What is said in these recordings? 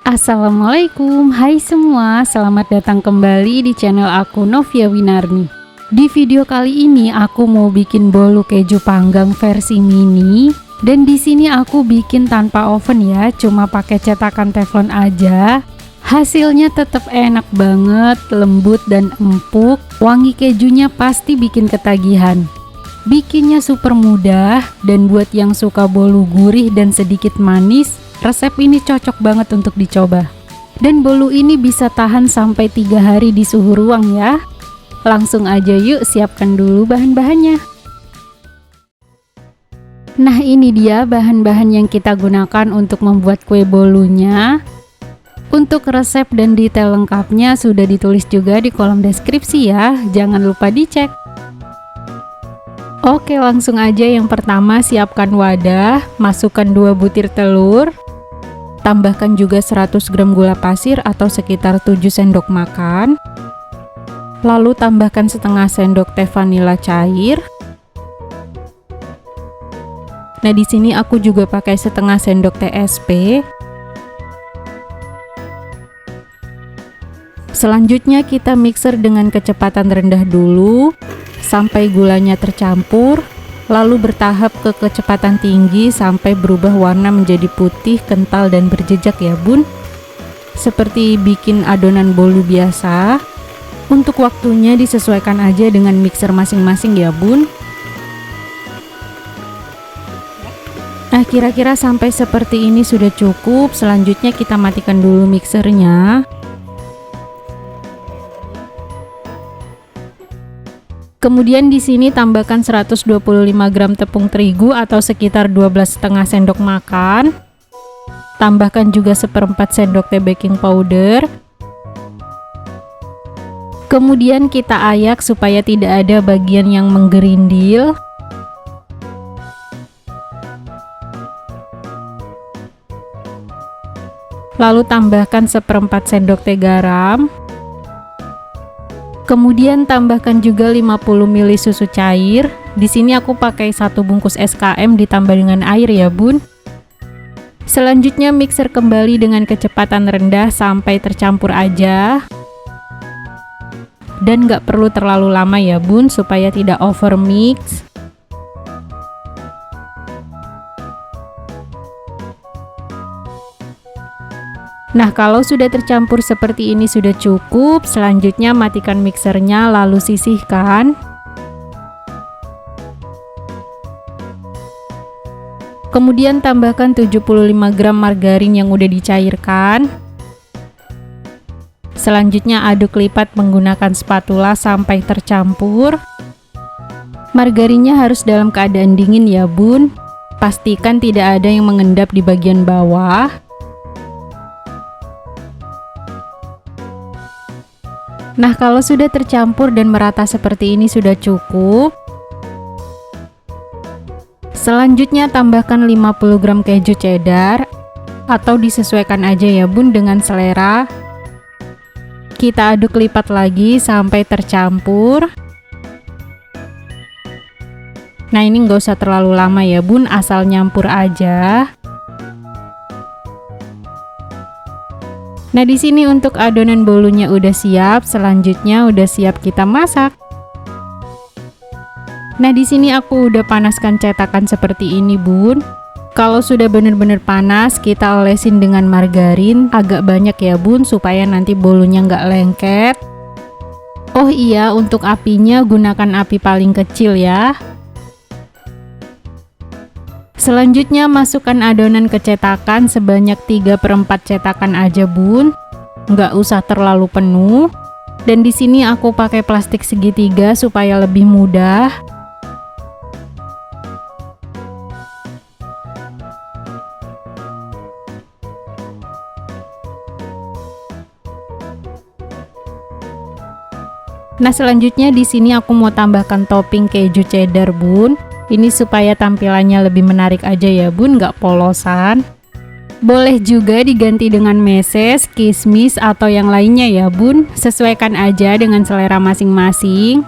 Assalamualaikum, hai semua, selamat datang kembali di channel aku Novia Winarni. Di video kali ini aku mau bikin bolu keju panggang versi mini, dan di sini aku bikin tanpa oven ya, cuma pakai cetakan teflon aja. Hasilnya tetap enak banget, lembut dan empuk, wangi kejunya pasti bikin ketagihan. Bikinnya super mudah, dan buat yang suka bolu gurih dan sedikit manis, resep ini cocok banget untuk dicoba. Dan bolu ini bisa tahan sampai 3 hari di suhu ruang ya. Langsung aja yuk siapkan dulu bahan-bahannya. Nah, ini dia bahan-bahan yang kita gunakan untuk membuat kue bolunya. Untuk resep dan detail lengkapnya sudah ditulis juga di kolom deskripsi ya, jangan lupa dicek. Oke, langsung aja. Yang pertama, siapkan wadah, masukkan 2 butir telur, tambahkan juga 100 gram gula pasir atau sekitar 7 sendok makan. Lalu tambahkan setengah sendok teh vanila cair. Nah, di sini aku juga pakai setengah sendok teh SP. Selanjutnya kita mixer dengan kecepatan rendah dulu sampai gulanya tercampur, lalu bertahap ke kecepatan tinggi sampai berubah warna menjadi putih, kental dan berjejak ya bun. Seperti bikin adonan bolu biasa. Untuk waktunya disesuaikan aja dengan mixer masing-masing ya bun. Nah, kira-kira sampai seperti ini sudah cukup. Selanjutnya kita matikan dulu mixernya. Kemudian di sini tambahkan 125 gram tepung terigu atau sekitar 12,5 sendok makan. Tambahkan juga 1/4 sendok teh baking powder. Kemudian kita ayak supaya tidak ada bagian yang menggerindil. Lalu tambahkan 1/4 sendok teh garam. Kemudian tambahkan juga 50 ml susu cair. Di sini aku pakai 1 bungkus SKM ditambah dengan air ya bun. Selanjutnya mixer kembali dengan kecepatan rendah sampai tercampur aja. Dan nggak perlu terlalu lama ya bun, supaya tidak over mix. Nah, kalau sudah tercampur seperti ini sudah cukup. Selanjutnya matikan mixernya lalu sisihkan. Kemudian tambahkan 75 gram margarin yang udah dicairkan. Selanjutnya aduk lipat menggunakan spatula sampai tercampur. Margarinnya harus dalam keadaan dingin ya bun. Pastikan tidak ada yang mengendap di bagian bawah. Nah, kalau sudah tercampur dan merata seperti ini sudah cukup. Selanjutnya tambahkan 50 gram keju cheddar atau disesuaikan aja ya bun dengan selera. Kita aduk lipat lagi sampai tercampur. Nah, ini nggak usah terlalu lama ya bun, asal nyampur aja. Nah, di sini untuk adonan bolunya udah siap, selanjutnya udah siap kita masak. Nah, di sini aku udah panaskan cetakan seperti ini, bun. Kalau sudah benar-benar panas, kita olesin dengan margarin agak banyak ya, bun, supaya nanti bolunya nggak lengket. Oh iya, untuk apinya gunakan api paling kecil ya. Selanjutnya masukkan adonan ke cetakan sebanyak 3/4 cetakan aja bun, nggak usah terlalu penuh. Dan di sini aku pakai plastik segitiga supaya lebih mudah. Nah, selanjutnya di sini aku mau tambahkan topping keju cheddar bun. Ini supaya tampilannya lebih menarik aja ya bun, nggak polosan. Boleh juga diganti dengan meses, kismis, atau yang lainnya ya bun. Sesuaikan aja dengan selera masing-masing.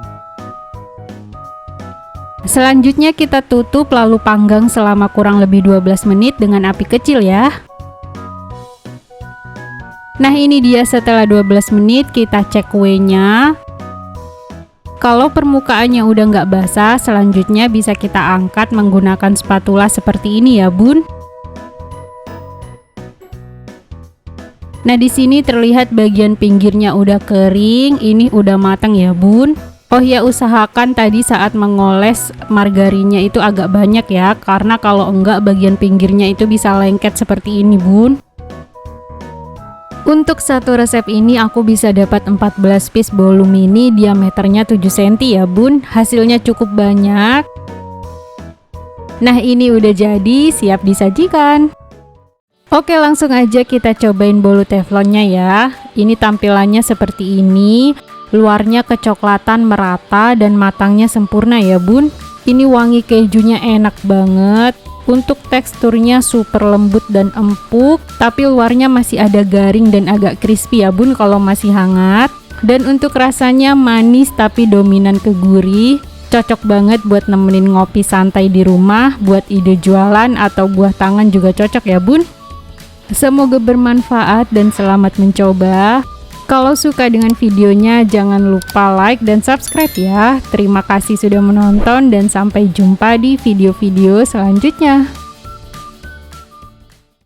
Selanjutnya kita tutup lalu panggang selama kurang lebih 12 menit dengan api kecil ya. Nah ini dia setelah 12 menit kita cek kuenya. Kalau permukaannya udah nggak basah, selanjutnya bisa kita angkat menggunakan spatula seperti ini ya bun. Nah di sini terlihat bagian pinggirnya udah kering, ini udah matang ya bun. Oh ya, usahakan tadi saat mengoles margarinnya itu agak banyak ya, karena kalau enggak bagian pinggirnya itu bisa lengket seperti ini bun. Untuk satu resep ini aku bisa dapat 14 piece bolu mini diameternya 7 cm ya bun, hasilnya cukup banyak. Nah ini udah jadi, siap disajikan. Oke langsung aja kita cobain bolu teflonnya ya. Ini tampilannya seperti ini. Luarnya kecoklatan merata dan matangnya sempurna ya bun. Ini wangi kejunya enak banget. Untuk teksturnya super lembut dan empuk, tapi luarnya masih ada garing dan agak crispy ya bun kalau masih hangat. Dan untuk rasanya manis tapi dominan ke gurih. Cocok banget buat nemenin ngopi santai di rumah, buat ide jualan atau buah tangan juga cocok ya bun. Semoga bermanfaat dan selamat mencoba. Kalau suka dengan videonya jangan lupa like dan subscribe ya. Terima kasih sudah menonton dan sampai jumpa di video-video selanjutnya.